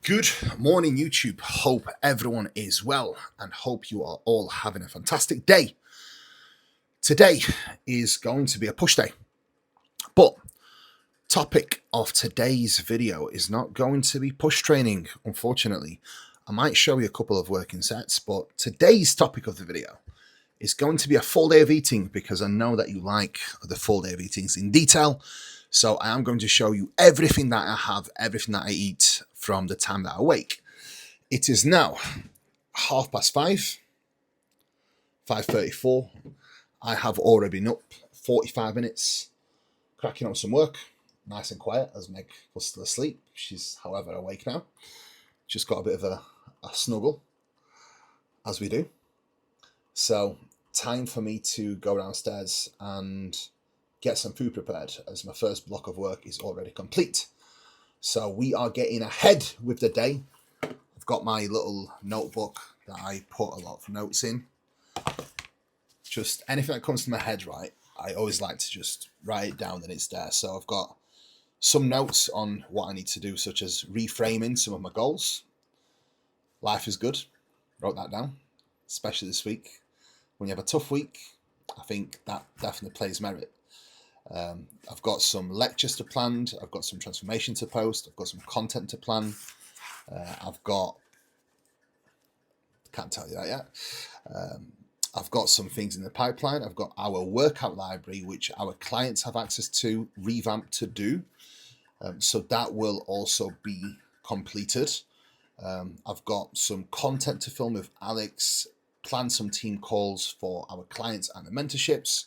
Good morning, YouTube. Hope everyone is well and hope you are all having a fantastic day. Today is going to be a push day, but topic of today's video is not going to be push training, unfortunately. I might show you a couple of working sets, but today's topic of the video is going to be a full day of eating because I know that you like the full day of eatings in detail. So I am going to show you everything that I have, everything that I eat from the time that I wake. It is now 5:30, 5:34. I have already been up 45 minutes, cracking on some work, nice and quiet as Meg was still asleep. She's, however, awake now. Just got a bit of a snuggle, as we do. So time for me to go downstairs and get some food prepared as my first block of work is already complete. So we are getting ahead with the day. I've got my little notebook that I put a lot of notes in. Just anything that comes to my head, right? I always like to just write it down and it's there. So I've got some notes on what I need to do, such as reframing some of my goals. Life is good. Wrote that down, especially this week. When you have a tough week, I think that definitely plays merit. I've got some lectures to plan. I've got some transformation to post. I've got some content to plan. Can't tell you that yet. I've got some things in the pipeline. I've got our workout library, which our clients have access to, revamped to do. So that will also be completed. I've got some content to film with Alex, plan some team calls for our clients and the mentorships,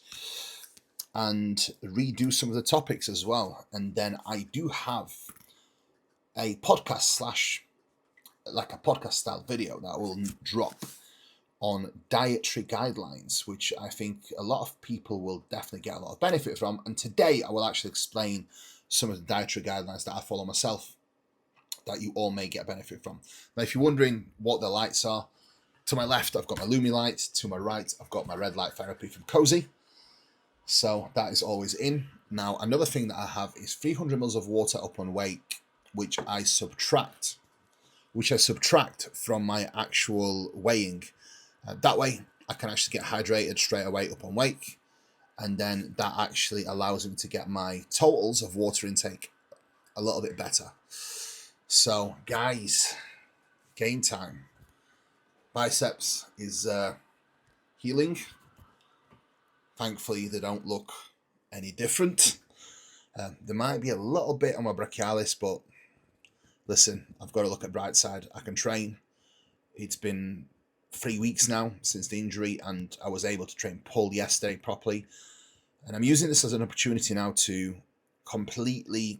and redo some of the topics as well. And then I do have a podcast style video that will drop on dietary guidelines, which I think a lot of people will definitely get a lot of benefit from. And today I will actually explain some of the dietary guidelines that I follow myself that you all may get benefit from. Now, if you're wondering what the lights are, to my left, I've got my Lumi light. To my right, I've got my red light therapy from Cozy. So that is always in. Now, another thing that I have is 300 mils of water up on wake, which I subtract from my actual weighing. That way, I can actually get hydrated straight away up on wake. And then that actually allows me to get my totals of water intake a little bit better. So, guys, game time. Biceps is healing. Thankfully, they don't look any different. There might be a little bit on my brachialis, but listen, I've got to look at bright side. I can train. It's been 3 weeks now since the injury, and I was able to train pull yesterday properly. And I'm using this as an opportunity now to completely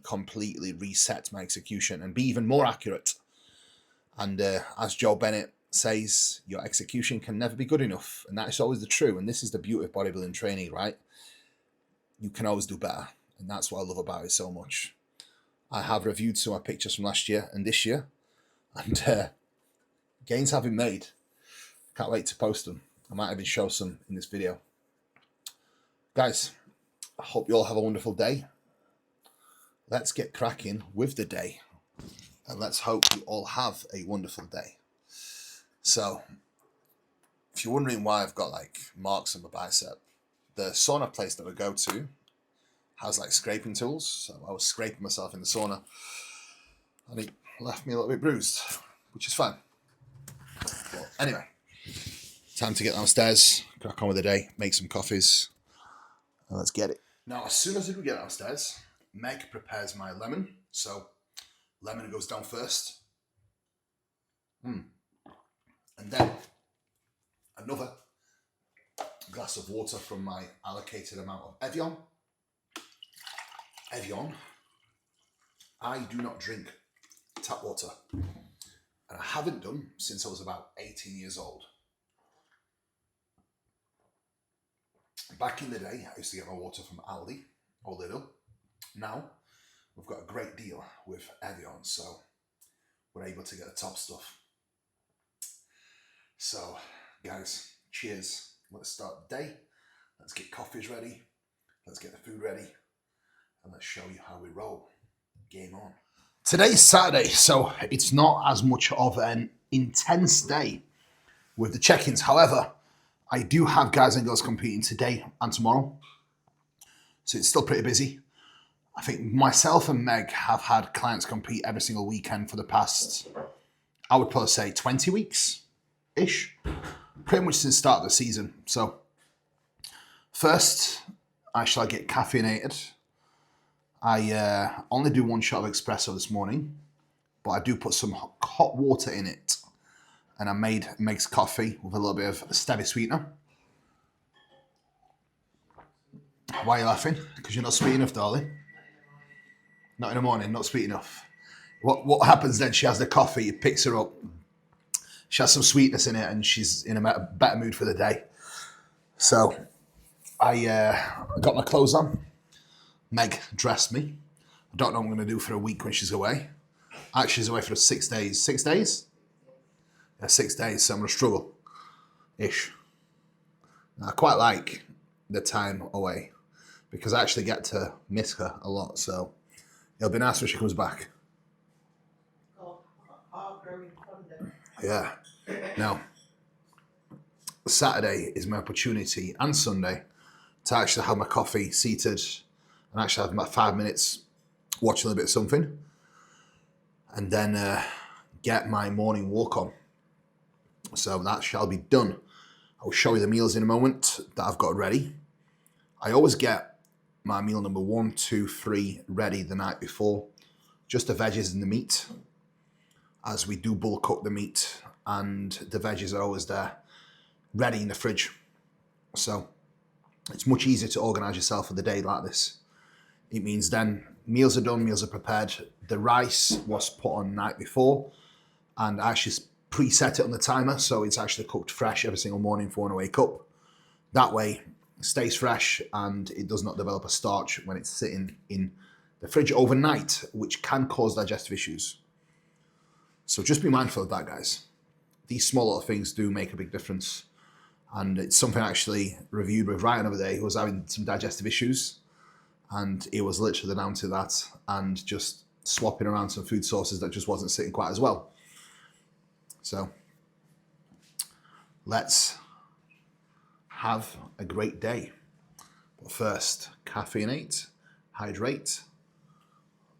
reset my execution and be even more accurate. And as Joe Bennett says, your execution can never be good enough. And that is always the true. And this is the beauty of bodybuilding training, right? You can always do better. And that's what I love about it so much. I have reviewed some of my pictures from last year and this year. And gains have been made. Can't wait to post them. I might even show some in this video. Guys, I hope you all have a wonderful day. Let's get cracking with the day. And let's hope you all have a wonderful day. So, if you're wondering why I've got like marks on my bicep, the sauna place that I go to has like scraping tools. So I was scraping myself in the sauna and it left me a little bit bruised, which is fine. But anyway, time to get downstairs, crack on with the day, make some coffees, and let's get it. Now, as soon as we get downstairs, Meg prepares my lemon. So lemon goes down first. And then another glass of water from my allocated amount of Evian. I do not drink tap water. And I haven't done since I was about 18 years old. Back in the day, I used to get my water from Aldi or Lidl. Now, we've got a great deal with Evian, so we're able to get the top stuff. So, guys, cheers. Let's start the day. Let's get coffees ready. Let's get the food ready. And let's show you how we roll. Game on. Today's Saturday, so it's not as much of an intense day with the check-ins. However, I do have guys and girls competing today and tomorrow, so it's still pretty busy. I think myself and Meg have had clients compete every single weekend for the past, I would probably say 20 weeks-ish, pretty much since the start of the season. So first, I shall get caffeinated. I only do one shot of espresso this morning, but I do put some hot water in it. And I made Meg's coffee with a little bit of stevia sweetener. Why are you laughing? Because you're not sweet enough, darling. Not in the morning, not sweet enough. What happens then? She has the coffee, it picks her up. She has some sweetness in it and she's in a better mood for the day. So I got my clothes on. Meg dressed me. I don't know what I'm going to do for a week when she's away. Actually, she's away for 6 days. 6 days? Yeah, 6 days, so I'm going to struggle-ish. I quite like the time away because I actually get to miss her a lot, so it'll be nice when she comes back. Yeah. Now, Saturday is my opportunity, and Sunday, to actually have my coffee seated and actually have about 5 minutes, watch a little bit of something, and then get my morning walk on. So that shall be done. I'll show you the meals in a moment that I've got ready. I always get my meal number 1, 2, 3 ready the night before. Just the veggies and the meat, as we do bulk cook the meat, and the veggies are always there, ready in the fridge. So it's much easier to organise yourself for the day like this. It means then meals are done, meals are prepared. The rice was put on the night before, and I actually preset it on the timer, so it's actually cooked fresh every single morning for when I wake up. That way it stays fresh and it does not develop a starch when it's sitting in the fridge overnight, which can cause digestive issues. So just be mindful of that, guys. These small little things do make a big difference. And it's something I actually reviewed with Ryan the other day, who was having some digestive issues. And it was literally down to that and just swapping around some food sources that just wasn't sitting quite as well. So let's have a great day. But first, caffeinate, hydrate,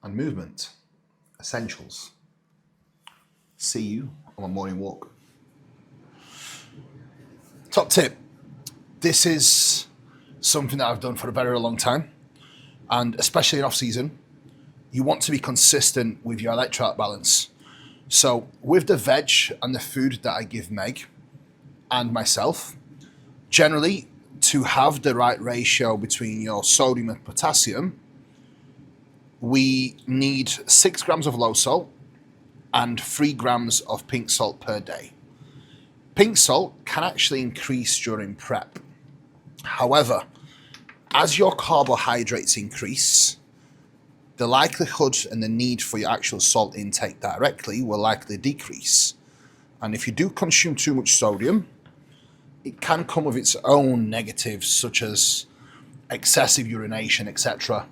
and movement. Essentials. See you on my morning walk. Top tip. This is something that I've done for a very long time. And especially in off-season, you want to be consistent with your electrolyte balance. So with the veg and the food that I give Meg and myself, generally to have the right ratio between your sodium and potassium, we need 6 grams of low salt and 3 grams of pink salt per day. Pink salt can actually increase during prep. However, as your carbohydrates increase, the likelihood and the need for your actual salt intake directly will likely decrease. And if you do consume too much sodium, it can come with its own negatives, such as excessive urination, etc.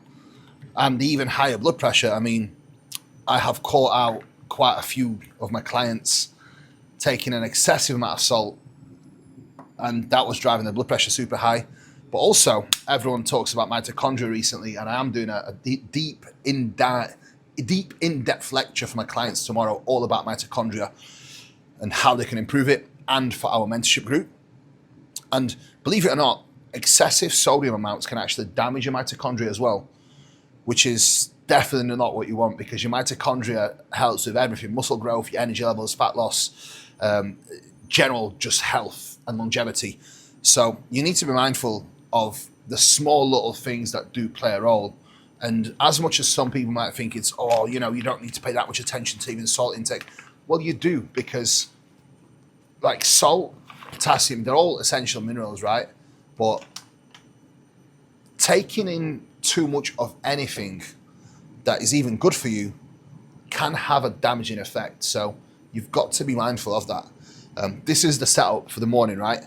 And even higher blood pressure. I mean, I have caught out quite a few of my clients taking an excessive amount of salt, and that was driving their blood pressure super high. But also, everyone talks about mitochondria recently, and I am doing a deep in-depth lecture for my clients tomorrow, all about mitochondria and how they can improve it, and for our mentorship group. And believe it or not, excessive sodium amounts can actually damage your mitochondria as well, which is definitely not what you want, because your mitochondria helps with everything: muscle growth, your energy levels, fat loss, general just health and longevity. So you need to be mindful of the small little things that do play a role. And as much as some people might think it's, oh, you know, you don't need to pay that much attention to even salt intake. Well, you do, because like salt, potassium, they're all essential minerals, right? But taking in too much of anything that is even good for you can have a damaging effect. So you've got to be mindful of that. This is the setup for the morning, right?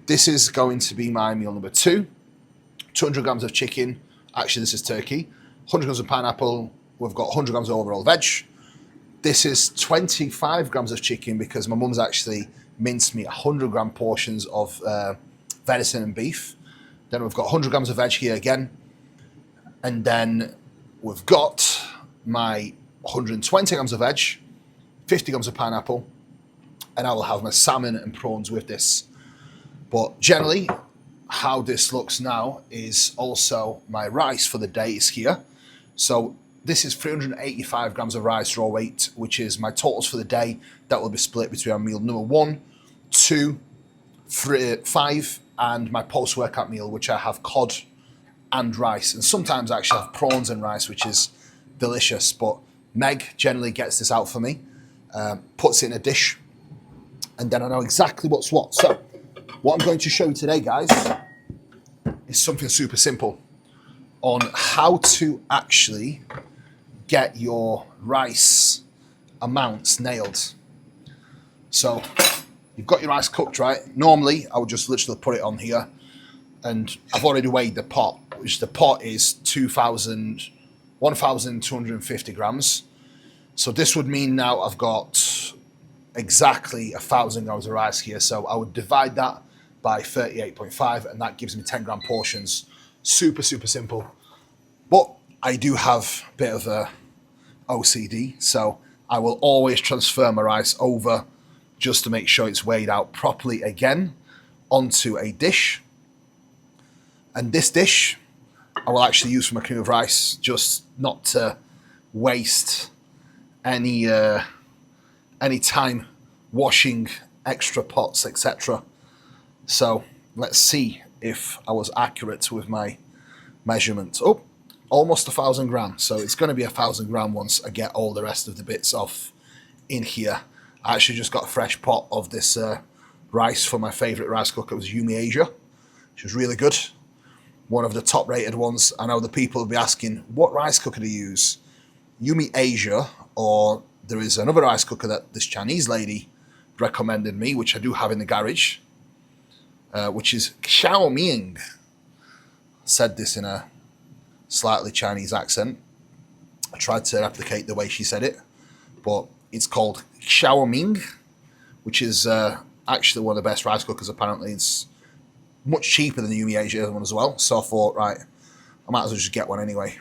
This is going to be my meal number 2. 200 grams of chicken. Actually, this is turkey. 100 grams of pineapple, we've got 100 grams of overall veg. This is 25 grams of chicken because my mum's actually minced me 100 gram portions of venison and beef. Then we've got 100 grams of veg here again. And then we've got my 120 grams of veg, 50 grams of pineapple, and I will have my salmon and prawns with this. But generally, how this looks now is also my rice for the day is here. So this is 385 grams of rice raw weight, which is my totals for the day. That will be split between our meal number 1, 2, 3, 5, and my post-workout meal, which I have cod and rice. And sometimes I actually have prawns and rice, which is delicious. But Meg generally gets this out for me, puts it in a dish, and then I know exactly what's what. So what I'm going to show you today, guys, is something super simple on how to actually get your rice amounts nailed. So you've got your rice cooked, right? Normally, I would just literally put it on here, and I've already weighed the pot, which the pot is 1,250 grams. So this would mean now I've got exactly 1,000 grams of rice here. So I would divide that by 38.5, and that gives me 10 gram portions. Super, super simple. But I do have a bit of a OCD, so I will always transfer my rice over just to make sure it's weighed out properly again onto a dish. And this dish I will actually use for my cream of rice, just not to waste any time washing extra pots, etc. So let's see if I was accurate with my measurements. Oh, almost 1,000 grams. So it's going to be 1,000 grams once I get all the rest of the bits off in here. I actually just got a fresh pot of this rice from my favorite rice cooker. It was Yumi Asia, which was really good. One of the top rated ones. I know the people will be asking, what rice cooker do you use? Yumi Asia, or there is another rice cooker that this Chinese lady recommended me, which I do have in the garage, which is Xiaoming. Said this in a slightly Chinese accent. I tried to replicate the way she said it, but it's called Xiaoming, which is actually one of the best rice cookers. Apparently, it's much cheaper than the Yumi Asia one as well. So I thought, right, I might as well just get one anyway,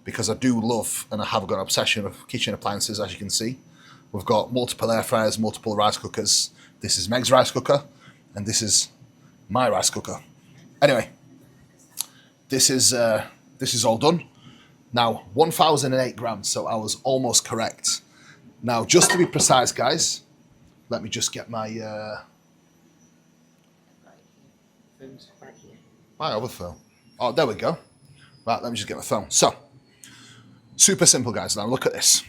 because I do love, and I have got an obsession of kitchen appliances, as you can see. We've got multiple air fryers, multiple rice cookers. This is Meg's rice cooker, and this is my rice cooker. Anyway, this is all done. Now, 1,008 grams, so I was almost correct. Now, just to be precise, guys, let me just get my my other phone. Oh, there we go. Right, let me just get my phone. So, super simple, guys. Now, look at this.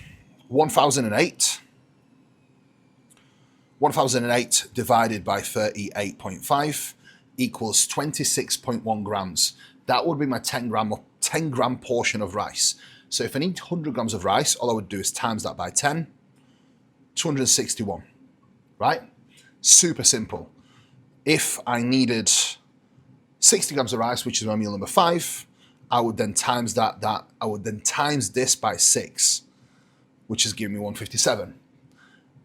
1,008. 1,008 divided by 38.5 equals 26.1 grams. That would be my 10 gram portion of rice. So if I need 100 grams of rice, all I would do is times that by 10, 261, right? Super simple. If I needed 60 grams of rice, which is my meal number 5, I would then times I would then times this by 6, which is giving me 157.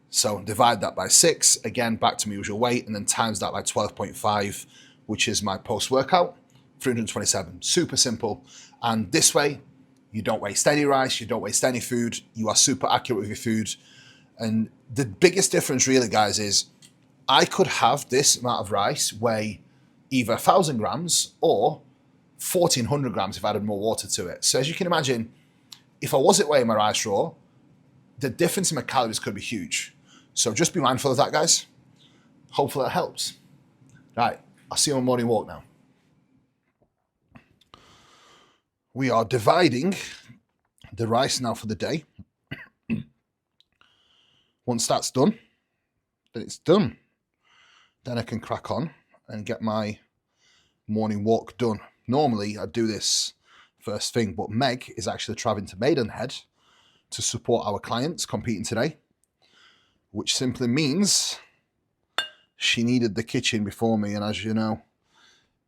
So divide that by 6, again, back to my usual weight, and then times that by 12.5, which is my post-workout, 327. Super simple. And this way, you don't waste any rice, you don't waste any food, you are super accurate with your food. And the biggest difference really, guys, is I could have this amount of rice weigh either 1,000 grams or 1,400 grams if I added more water to it. So as you can imagine, if I wasn't weighing my rice raw, the difference in my calories could be huge. So just be mindful of that, guys. Hopefully that helps. Right, I'll see you on my morning walk now. We are dividing the rice now for the day. Once that's done, then it's done. Then I can crack on and get my morning walk done. Normally, I do this first thing, but Meg is actually traveling to Maidenhead to support our clients competing today, which simply means she needed the kitchen before me. And as you know,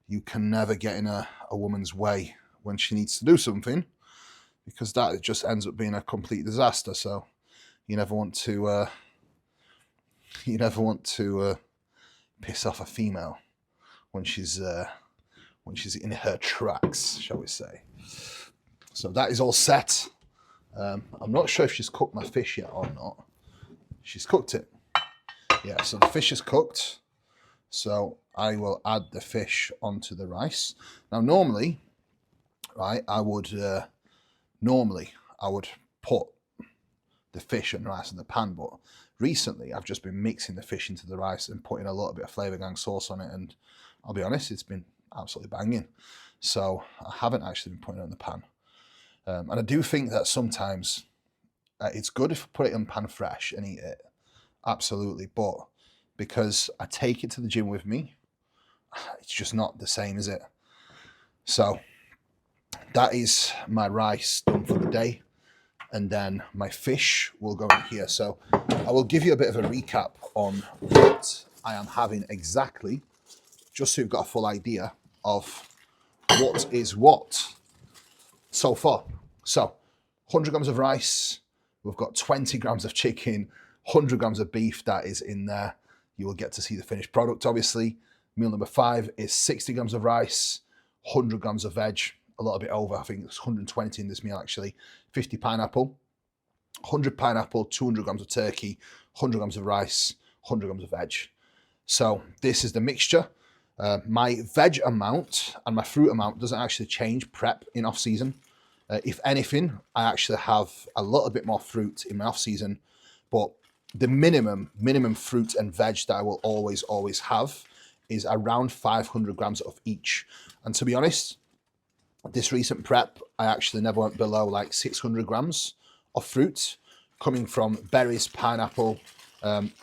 you can never get in a woman's way when she needs to do something, because that just ends up being a complete disaster. So you never want to piss off a female when she's in her tracks, shall we say. So that is all set. I'm not sure if she's cooked my fish yet or not. She's cooked it. Yeah, so the fish is cooked. So I will add the fish onto the rice. Now normally, right, I would put the fish and rice in the pan, but recently I've just been mixing the fish into the rice and putting a little bit of Flavor Gang sauce on it, and I'll be honest, it's been absolutely banging. So I haven't actually been putting it in the pan. And I do think that sometimes it's good if I put it in pan fresh and eat it, absolutely, but because I take it to the gym with me, it's just not the same, is it? So that is my rice done for the day, and then my fish will go in here. So I will give you a bit of a recap on what I am having exactly, just so you've got a full idea of what is what so far. So 100 grams of rice, we've got 20 grams of chicken, 100 grams of beef that is in there. You will get to see the finished product, obviously. Meal number 5 is 60 grams of rice, 100 grams of veg, a little bit over, I think it's 120 in this meal actually, 50 pineapple, 100 pineapple, 200 grams of turkey, 100 grams of rice, 100 grams of veg. So this is the mixture. My veg amount and my fruit amount doesn't actually change prep in off season. If anything, I actually have a little bit more fruit in my off season, but the minimum fruit and veg that I will always have is around 500 grams of each. And to be honest, this recent prep, I actually never went below like 600 grams of fruit, coming from berries, pineapple,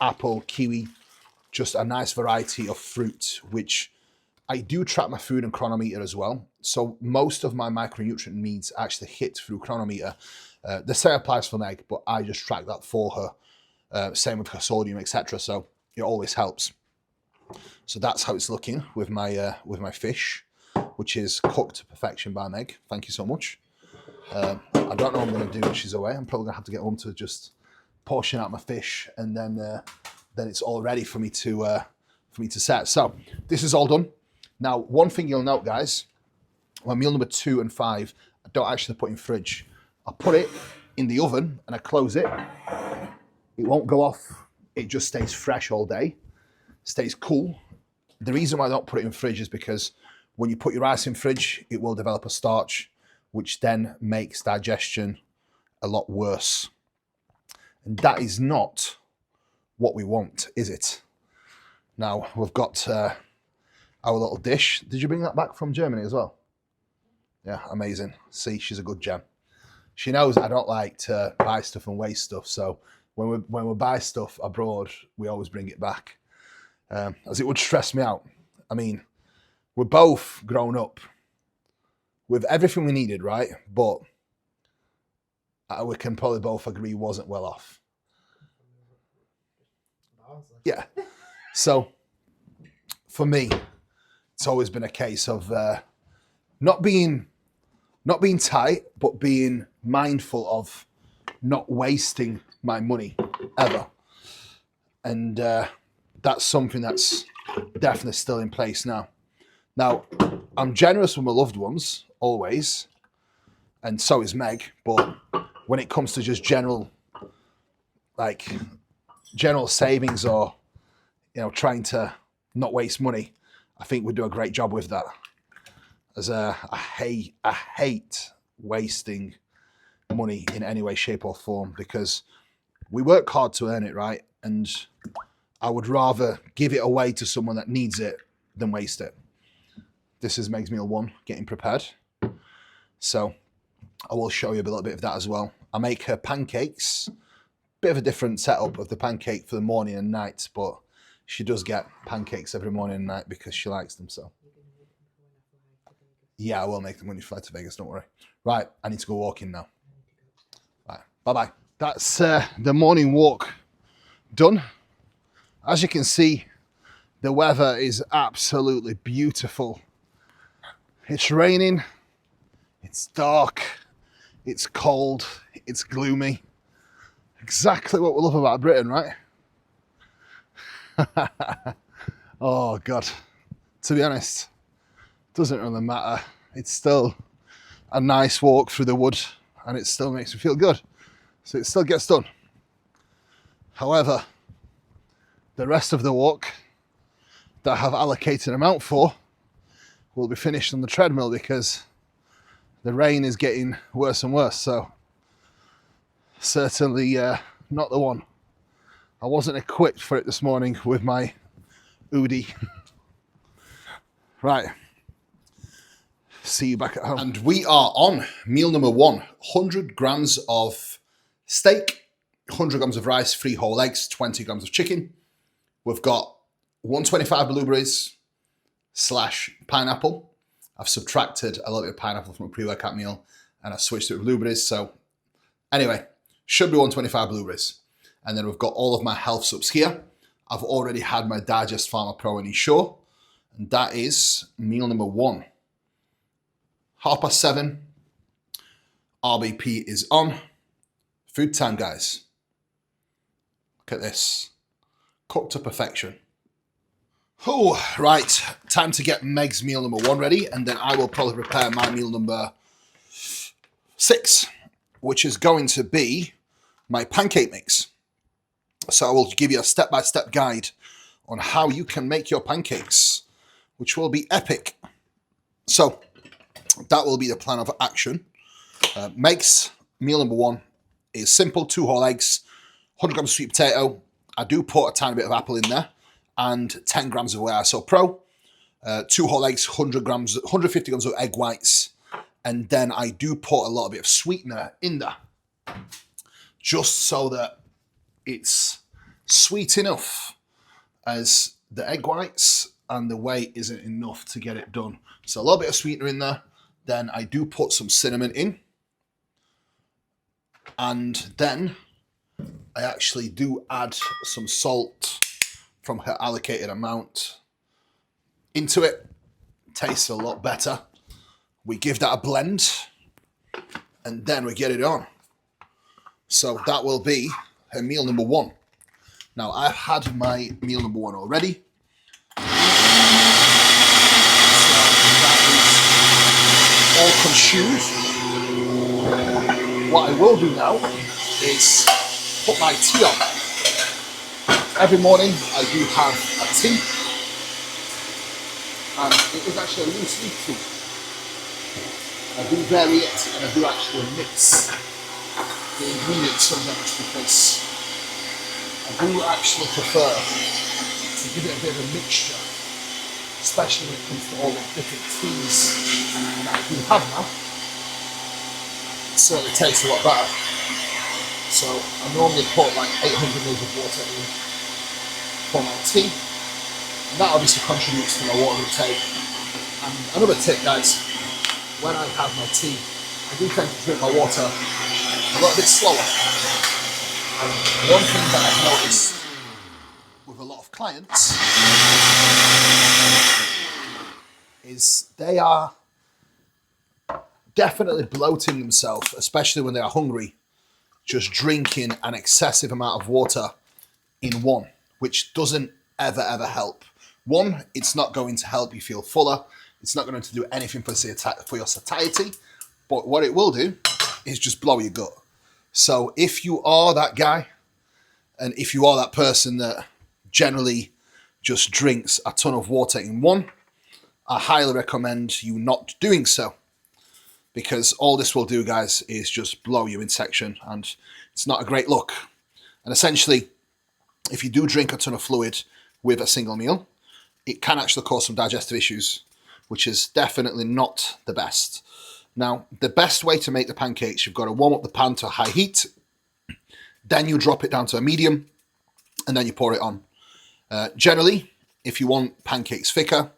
apple, kiwi, just a nice variety of fruit, which I do track my food and chronometer as well. So most of my micronutrient needs actually hit through chronometer. The same applies for Meg, but I just track that for her. Same with her sodium, etc. So it always helps. So that's how it's looking with my fish, which is cooked to perfection by Meg. Thank you so much. I don't know what I'm going to do when she's away. I'm probably going to have to get home to just portion out my fish, and then it's all ready for me to set. So this is all done. Now, one thing you'll note, guys, my meal number 2 and 5, I don't actually put in fridge. I put it in the oven and I close it. It won't go off. It just stays fresh all day, stays cool. The reason why I don't put it in fridge is because when you put your rice in fridge, it will develop a starch, which then makes digestion a lot worse. And that is not what we want, is it? Now, we've got our little dish. Did you bring that back from Germany as well? Yeah, amazing. See, she's a good gem. She knows I don't like to buy stuff and waste stuff, so when we buy stuff abroad, we always bring it back, as it would stress me out. I mean, we're both grown up with everything we needed, right? But we can probably both agree wasn't well off. Yeah. So for me, it's always been a case of not being tight, but being mindful of not wasting my money ever. And that's something that's definitely still in place now. Now, I'm generous with my loved ones, always, and so is Meg, but when it comes to just general savings or, trying to not waste money, I think we do a great job with that. As I hate wasting money in any way, shape or form, because we work hard to earn it, right? And I would rather give it away to someone that needs it than waste it. This is Meg's meal 1, getting prepared. So I will show you a little bit of that as well. I make her pancakes. Bit of a different setup of the pancake for the morning and night, but she does get pancakes every morning and night because she likes them. So yeah, I will make them when you fly to Vegas, don't worry. Right, I need to go walking now. Right, bye-bye. That's the morning walk done. As you can see, the weather is absolutely beautiful. It's raining, it's dark, It's cold, it's gloomy. Exactly what we love about Britain, right? Oh God, to be honest, doesn't really matter. It's still a nice walk through the wood and it still makes me feel good. So it still gets done. However, the rest of the walk that I have allocated an amount for will be finished on the treadmill because the rain is getting worse and worse. So certainly not the one. I wasn't equipped for it this morning with my Udi. Right. See you back at home. And we are on meal number 1. 100 grams of steak, 100 grams of rice, 3 whole eggs, 20 grams of chicken. We've got 125 blueberries / pineapple. I've subtracted a little bit of pineapple from a pre-workout meal and I switched it with blueberries. So anyway, should be 125 blueberries. And then we've got all of my health subs here. I've already had my Digest Pharma Pro and Ensure. And that is meal number 1. 7:30. RBP is on. Food time, guys. Look at this. Cooked to perfection. Oh, right. Time to get Meg's meal number 1 ready. And then I will probably prepare my meal number 6, which is going to be my pancake mix. So I will give you a step-by-step guide on how you can make your pancakes, which will be epic. So that will be the plan of action. Meg's meal number 1 is simple: 2 whole eggs, 100 grams of sweet potato. I do put a tiny bit of apple in there, and 10 grams of ISO Pro. 2 whole eggs, 150 grams of egg whites, and then I do put a little bit of sweetener in there, just so that it's sweet enough as the egg whites and the whey isn't enough to get it done. So a little bit of sweetener in there. Then I do put some cinnamon in. And then I actually do add some salt from her allocated amount into it. Tastes a lot better. We give that a blend and then we get it on. So that will be her meal number 1. Now I've had my meal number 1 already. So that is all consumed. What I will do now is put my tea on. Every morning I do have a tea, and it is actually a loose leaf tea. I do vary it and I do actually mix the ingredients sometimes because I do actually prefer to give it a bit of a mixture, especially when it comes to all the different teas that I do have now. It certainly tastes a lot better. So I normally put like 800 ml of water in for my tea, and that obviously contributes to my water intake. And another tip, guys, when I have my tea, I do tend to drink my water a little bit slower. And one thing that I've noticed with a lot of clients is they are definitely bloating themselves, especially when they are hungry, just drinking an excessive amount of water in one, which doesn't ever help. One, it's not going to help you feel fuller. It's not going to do anything for your satiety, but what it will do is just blow your gut. So if you are that guy, and if you are that person that generally just drinks a ton of water in one, I highly recommend you not doing so. Because all this will do, guys, is just blow you in section, and it's not a great look. And essentially, if you do drink a ton of fluid with a single meal, it can actually cause some digestive issues, which is definitely not the best. Now, the best way to make the pancakes, you've got to warm up the pan to a high heat, then you drop it down to a medium, and then you pour it on. Generally, if you want pancakes thicker,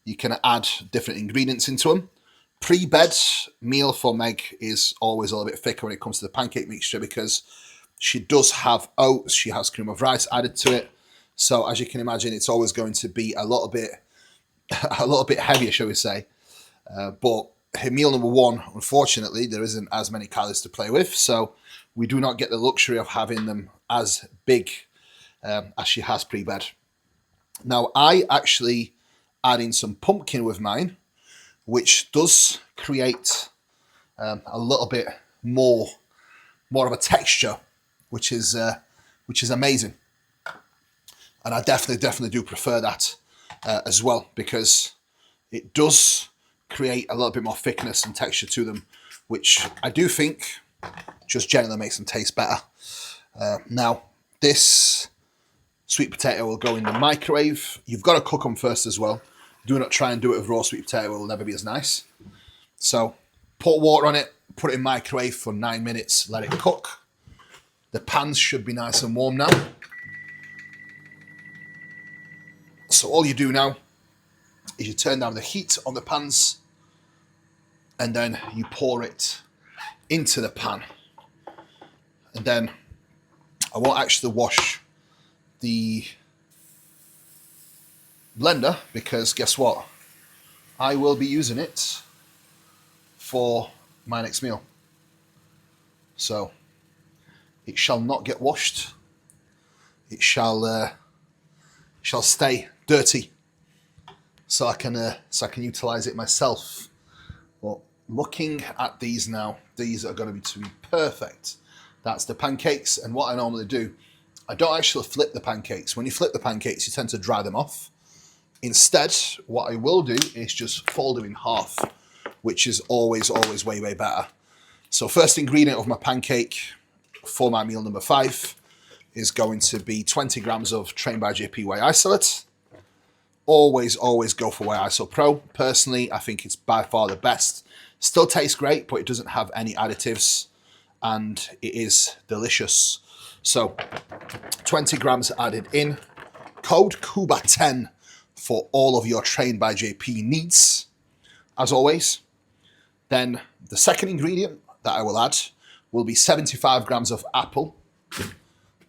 you can add different ingredients into them. Pre-bed meal for Meg is always a little bit thicker when it comes to the pancake mixture because she does have oats, she has cream of rice added to it. So as you can imagine, it's always going to be a little bit heavier, shall we say. But meal number one, unfortunately, there isn't as many calories to play with, so we do not get the luxury of having them as big as she has pre-bed. Now, I actually add in some pumpkin with mine, which does create a little bit more of a texture, which is amazing. And I definitely do prefer that as well, because it does create a little bit more thickness and texture to them, which I do think just generally makes them taste better. Now, this sweet potato will go in the microwave. You've got to cook them first as well. Do not try and do it with raw sweet potato. It will never be as nice. So pour water on it, put it in microwave for 9 minutes, let it cook. The pans should be nice and warm now. So all you do now is you turn down the heat on the pans, and then you pour it into the pan. And then I won't actually wash the blender, because guess what? I will be using it for my next meal. So it shall not get washed. It shall stay dirty, so I can utilize it myself. But looking at these now, these are going to be perfect. That's the pancakes, and what I normally do, I don't actually flip the pancakes. When you flip the pancakes, you tend to dry them off. Instead, what I will do is just fold them in half, which is always way better. So first ingredient of my pancake for my meal number 5 is going to be 20 grams of Trained by JP Whey Isolate. Always go for Whey Iso Pro. Personally, I think it's by far the best. Still tastes great, but it doesn't have any additives, and it is delicious. So 20 grams added in. Code KUBA10 for all of your Trained by JP needs, as always. Then the second ingredient that I will add will be 75 grams of apple,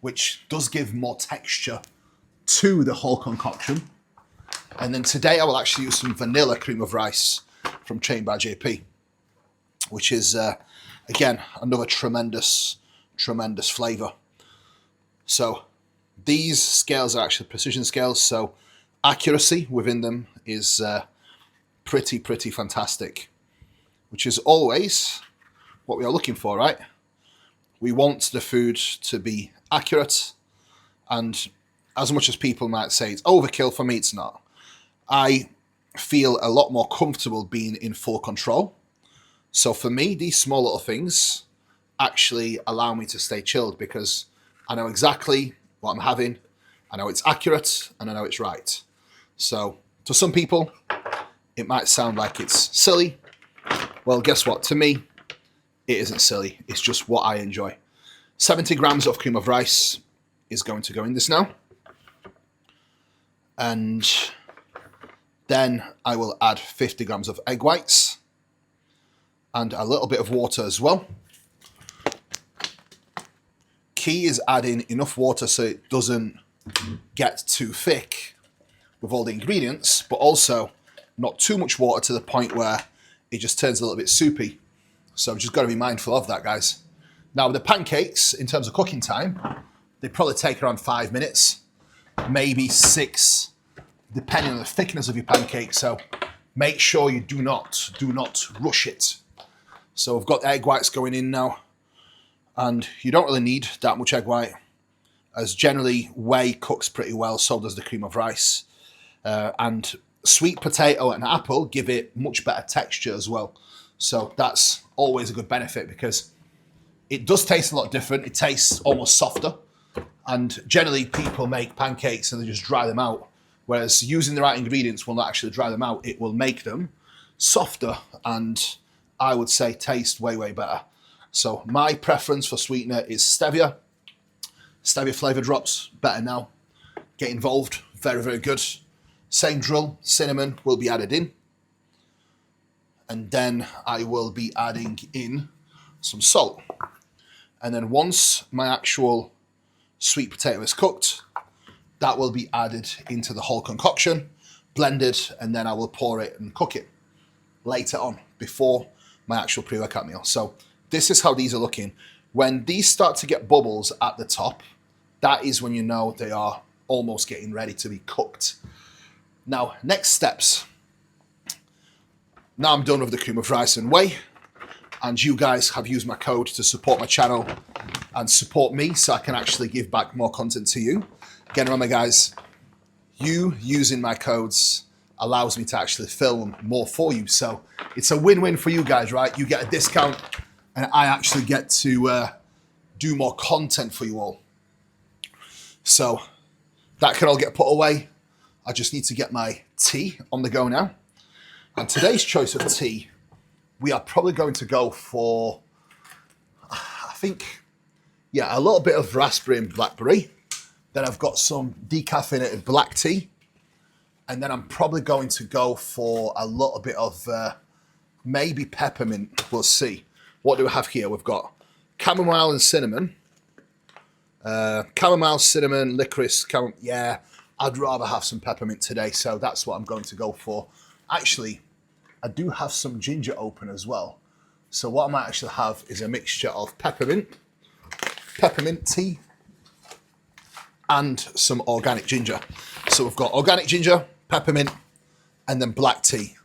which does give more texture to the whole concoction. And then today I will actually use some vanilla cream of rice from Trained by JP, which is, again, another tremendous flavour. So these scales are actually precision scales, so accuracy within them is pretty fantastic, which is always what we are looking for, right? We want the food to be accurate, and as much as people might say it's overkill, for me it's not. I feel a lot more comfortable being in full control. So for me, these small little things actually allow me to stay chilled, because I know exactly what I'm having, I know it's accurate, and I know it's right. So to some people, it might sound like it's silly. Well, guess what? To me, it isn't silly. It's just what I enjoy. 70 grams of cream of rice is going to go in this now. And then I will add 50 grams of egg whites and a little bit of water as well. Key is adding enough water so it doesn't get too thick with all the ingredients, but also not too much water to the point where it just turns a little bit soupy. So just got to be mindful of that, guys. Now, with the pancakes, in terms of cooking time, they probably take around 5 minutes, maybe 6, depending on the thickness of your pancake. So make sure you do not rush it. So I've got egg whites going in now, and you don't really need that much egg white, as generally whey cooks pretty well, so does the cream of rice. And sweet potato and apple give it much better texture as well. So that's always a good benefit, because it does taste a lot different. It tastes almost softer. And generally people make pancakes and they just dry them out, whereas using the right ingredients will not actually dry them out. It will make them softer and I would say taste way better. So my preference for sweetener is stevia. Stevia flavor drops, better now. Get involved, very good. Same drill, cinnamon will be added in. And then I will be adding in some salt. And then once my actual sweet potato is cooked, that will be added into the whole concoction, blended, and then I will pour it and cook it. later on, before my actual pre-workout meal. So this is how these are looking. When these start to get bubbles at the top, that is when you know they are almost getting ready to be cooked. Now, next steps. Now I'm done with the cream of rice and whey, and you guys have used my code to support my channel and support me so I can actually give back more content to you. Again, remember guys, you using my codes allows me to actually film more for you. So it's a win-win for you guys, right? You get a discount and I actually get to do more content for you all. So that can all get put away. I just need to get my tea on the go now. And today's choice of tea, we are probably going to go for, I think, yeah, a little bit of raspberry and blackberry. Then I've got some decaffeinated black tea. And then I'm probably going to go for a little bit of maybe peppermint. We'll see. What do we have here? We've got chamomile and cinnamon. Chamomile, cinnamon, licorice. Yeah, I'd rather have some peppermint today. So that's what I'm going to go for. Actually, I do have some ginger open as well. So what I might actually have is a mixture of peppermint tea, and some organic ginger. So we've got organic ginger, peppermint, and then black tea,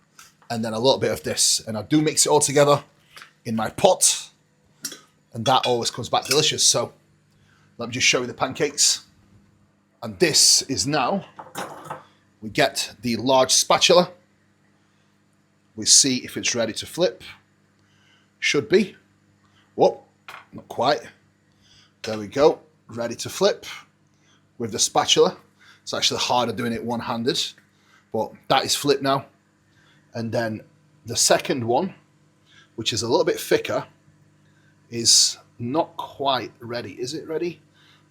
and then a little bit of this. And I do mix it all together in my pot, and that always comes back delicious. So let me just show you the pancakes. And this is now, we get the large spatula. We see if it's ready to flip. Should be. Whoop, not quite. There we go, ready to flip with the spatula. It's actually harder doing it one-handed, but that is flipped now. And then the second one, which is a little bit thicker, is not quite ready. Is it ready?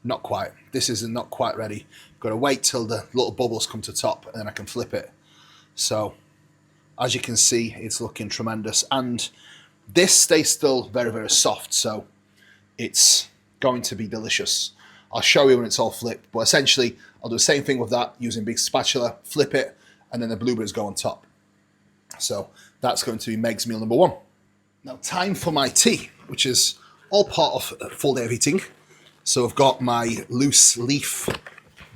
Not quite. This is not quite ready. Got to wait till the little bubbles come to top and then I can flip it. So as you can see, it's looking tremendous. And this stays still very, very soft. So it's going to be delicious. I'll show you when it's all flipped, but essentially I'll do the same thing with that using big spatula, flip it, and then the blueberries go on top. So that's going to be Meg's meal number one. Now time for my tea, which is all part of a full day of eating. So I've got my loose leaf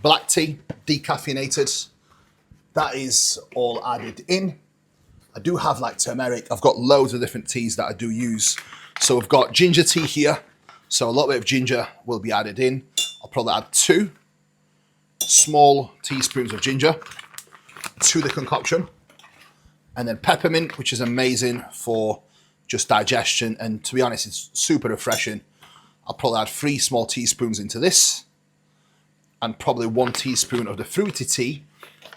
black tea, decaffeinated. That is all added in. I do have like turmeric. I've got loads of different teas that I do use. So I've got ginger tea here. So a little bit of ginger will be added in. I'll probably add 2 small teaspoons of ginger to the concoction. And then peppermint, which is amazing for just digestion. And to be honest, it's super refreshing. I'll probably add 3 small teaspoons into this. And probably 1 teaspoon of the fruity tea,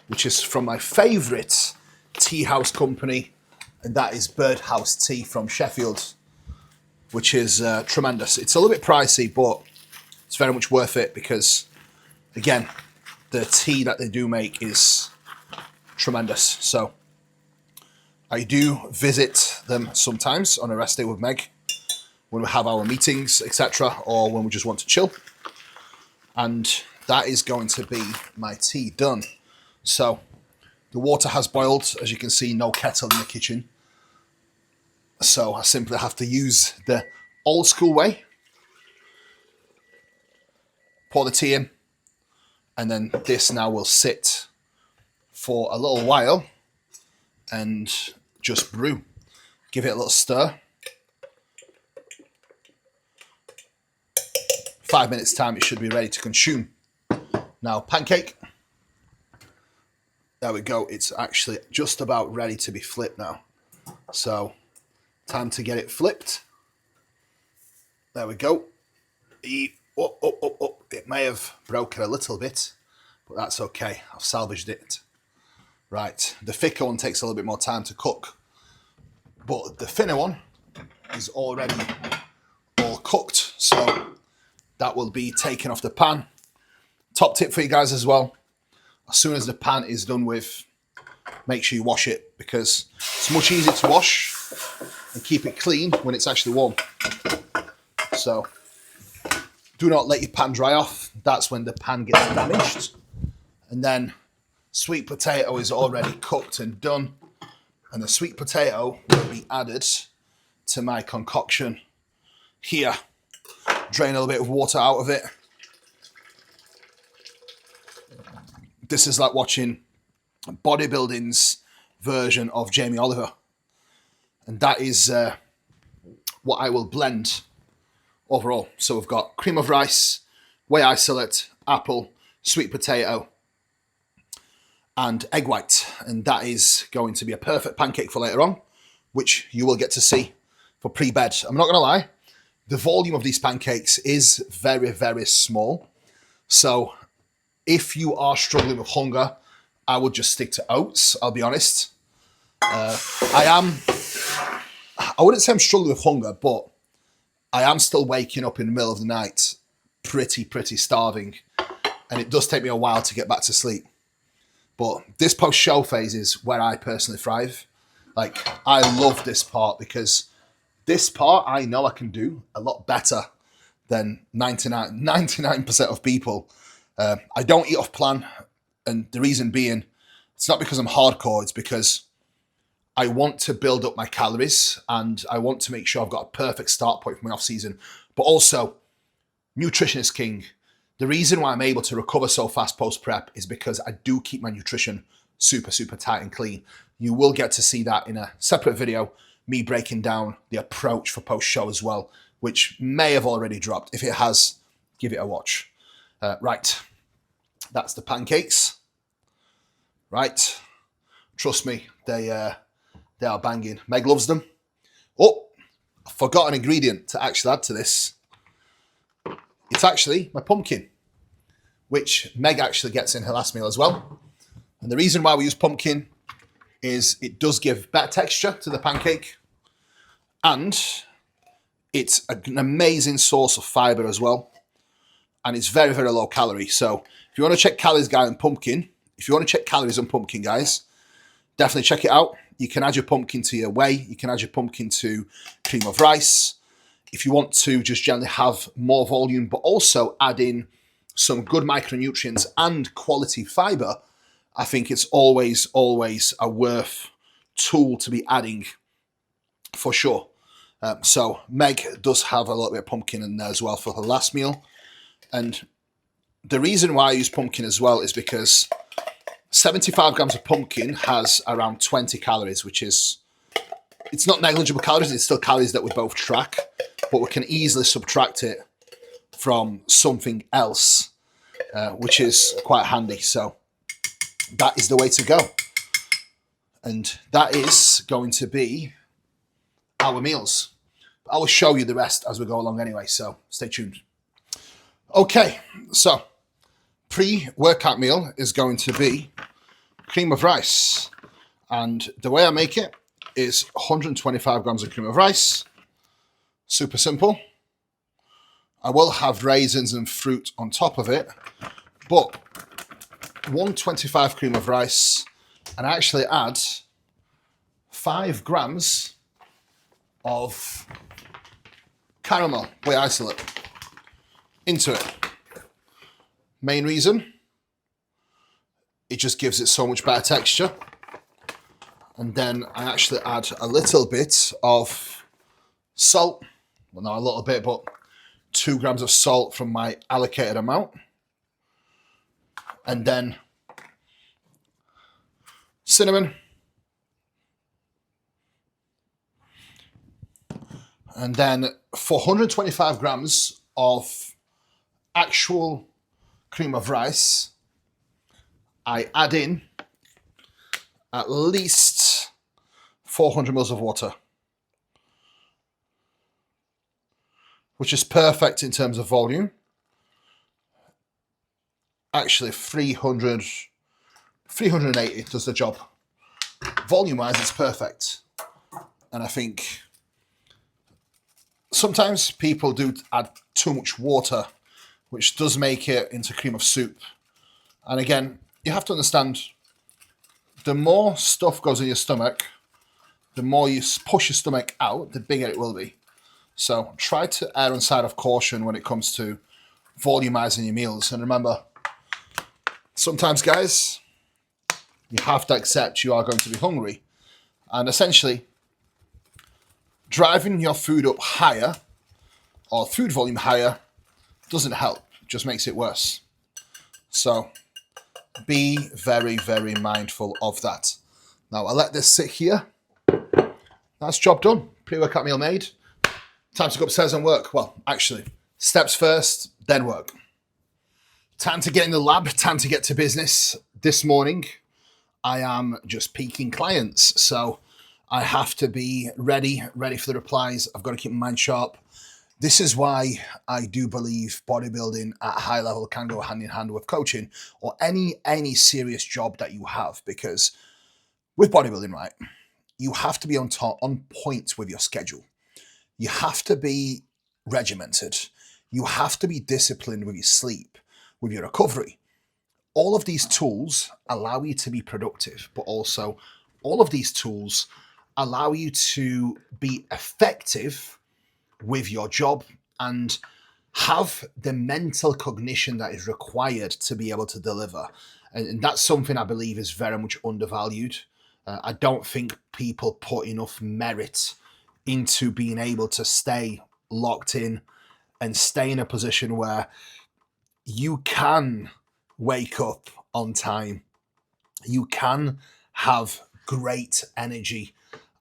which is from my favorite tea house company. And that is Birdhouse Tea from Sheffield, which is tremendous. It's a little bit pricey, but it's very much worth it because, again, the tea that they do make is tremendous. So I do visit them sometimes on a rest day with Meg when we have our meetings, etc., or when we just want to chill. And that is going to be my tea done. So the water has boiled. As you can see, no kettle in the kitchen. So I simply have to use the old school way. Pour the tea in. And then this now will sit for a little while and just brew. Give it a little stir. 5 minutes time, it should be ready to consume. Now, pancake. There we go. It's actually just about ready to be flipped now. So, time to get it flipped. There we go. It may have broken a little bit, but that's okay. I've salvaged it. Right. The thicker one takes a little bit more time to cook, but the thinner one is already all cooked. So that will be taken off the pan. Top tip for you guys as well. As soon as the pan is done with, make sure you wash it because it's much easier to wash and keep it clean when it's actually warm. So do not let your pan dry off. That's when the pan gets damaged. And then sweet potato is already cooked and done. And the sweet potato will be added to my concoction here. Drain a little bit of water out of it. This is like watching bodybuilding's version of Jamie Oliver. And that is what I will blend overall. So we've got cream of rice, whey isolate, apple, sweet potato, and egg white. And that is going to be a perfect pancake for later on, which you will get to see for pre-bed. I'm not going to lie, the volume of these pancakes is very, very small. So if you are struggling with hunger, I would just stick to oats, I'll be honest. I wouldn't say I'm struggling with hunger, but I am still waking up in the middle of the night pretty starving. And it does take me a while to get back to sleep. But this post-show phase is where I personally thrive. Like, I love this part because this part I know I can do a lot better than 99% of people. I don't eat off plan. And the reason being, it's not because I'm hardcore, it's because I want to build up my calories and I want to make sure I've got a perfect start point for my off season. But also, nutrition is king. The reason why I'm able to recover so fast post-prep is because I do keep my nutrition super tight and clean. You will get to see that in a separate video, me breaking down the approach for post-show as well, which may have already dropped. If it has, give it a watch. Right, that's the pancakes. Right, trust me, they are banging. Meg loves them. Oh, I forgot an ingredient to actually add to this. It's actually my pumpkin, which Meg actually gets in her last meal as well. And the reason why we use pumpkin is it does give better texture to the pancake. And it's an amazing source of fiber as well. And it's very low calorie. So if you want to check calories, guys, on pumpkin, guys, definitely check it out. You can add your pumpkin to your whey. You can add your pumpkin to cream of rice. If you want to just generally have more volume, but also add in some good micronutrients and quality fiber, I think it's always a worth tool to be adding for sure. So Meg does have a little bit of pumpkin in there as well for her last meal. And the reason why I use pumpkin as well is because 75 grams of pumpkin has around 20 calories, which is, it's not negligible calories, it's still calories that we both track, but we can easily subtract it from something else, which is quite handy. So that is the way to go. And that is going to be our meals. I will show you the rest as we go along anyway, so stay tuned. Okay, so pre-workout meal is going to be cream of rice. And the way I make it is 125 grams of cream of rice. Super simple. I will have raisins and fruit on top of it, but 125 cream of rice, and I actually add 5 grams of caramel whey isolate into it. Main reason, it just gives it so much better texture. And then I actually add a little bit of salt. Well, not a little bit, but 2 grams of salt from my allocated amount. And then cinnamon. And then for 125 grams of actual cream of rice, I add in at least 400 mils of water, which is perfect in terms of volume. Actually, 380 does the job. Volume-wise, it's perfect. And I think sometimes people do add too much water, which does make it into cream of soup. And again, you have to understand, the more stuff goes in your stomach, the more you push your stomach out, the bigger it will be. So try to err on side of caution when it comes to volumizing your meals. And remember, sometimes, guys, you have to accept you are going to be hungry. And essentially, driving your food up higher or food volume higher doesn't help, just makes it worse. So be very, very mindful of that. Now I'll let this sit here. That's job done. Pre-workout meal made. Time to go upstairs and work. Well, actually, steps first, then work. Time to get in the lab, time to get to business. This morning, I am just peaking clients. So I have to be ready for the replies. I've got to keep my mind sharp. This is why I do believe bodybuilding at a high level can go hand in hand with coaching or any serious job that you have. Because with bodybuilding, right, you have to be on point with your schedule. You have to be regimented. You have to be disciplined with your sleep, with your recovery. All of these tools allow you to be productive, but also all of these tools allow you to be effective with your job and have the mental cognition that is required to be able to deliver. And that's something I believe is very much undervalued. I don't think people put enough merit into being able to stay locked in and stay in a position where you can wake up on time, you can have great energy,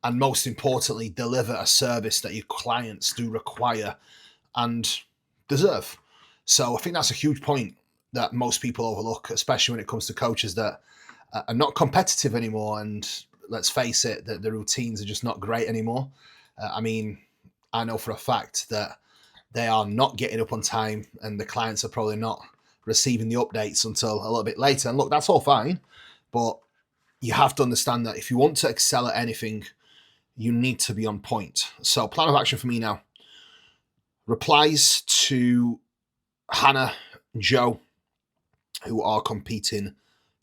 and most importantly, deliver a service that your clients do require and deserve. So I think that's a huge point that most people overlook, especially when it comes to coaches that are not competitive anymore. And let's face it, that the routines are just not great anymore. I mean, I know for a fact that they are not getting up on time and the clients are probably not receiving the updates until a little bit later. And look, that's all fine, but you have to understand that if you want to excel at anything, you need to be on point. So plan of action for me now. Replies to Hannah and Joe, who are competing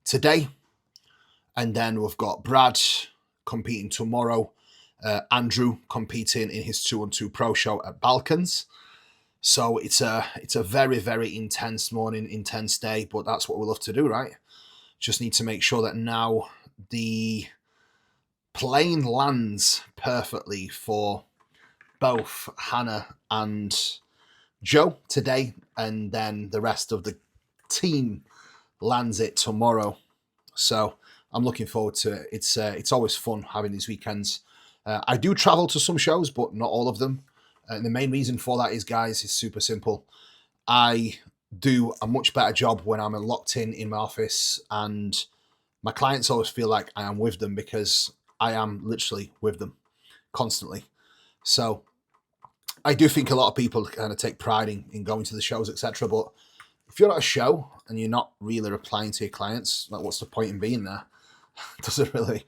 today. And then we've got Brad competing tomorrow. Andrew competing in his 2-on-2 pro show at Balkans. So it's a very, very intense morning, intense day, but that's what we love to do, right? Just need to make sure that now the plane lands perfectly for both Hannah and Joe today, and then the rest of the team lands it tomorrow. So I'm looking forward to it. It's always fun having these weekends. I do travel to some shows, but not all of them. And the main reason for that is, guys, it's super simple. I do a much better job when I'm locked in my office, and my clients always feel like I am with them because I am literally with them constantly. So I do think a lot of people kind of take pride in going to the shows, etc. But if you're at a show and you're not really replying to your clients, like, what's the point in being there? Doesn't really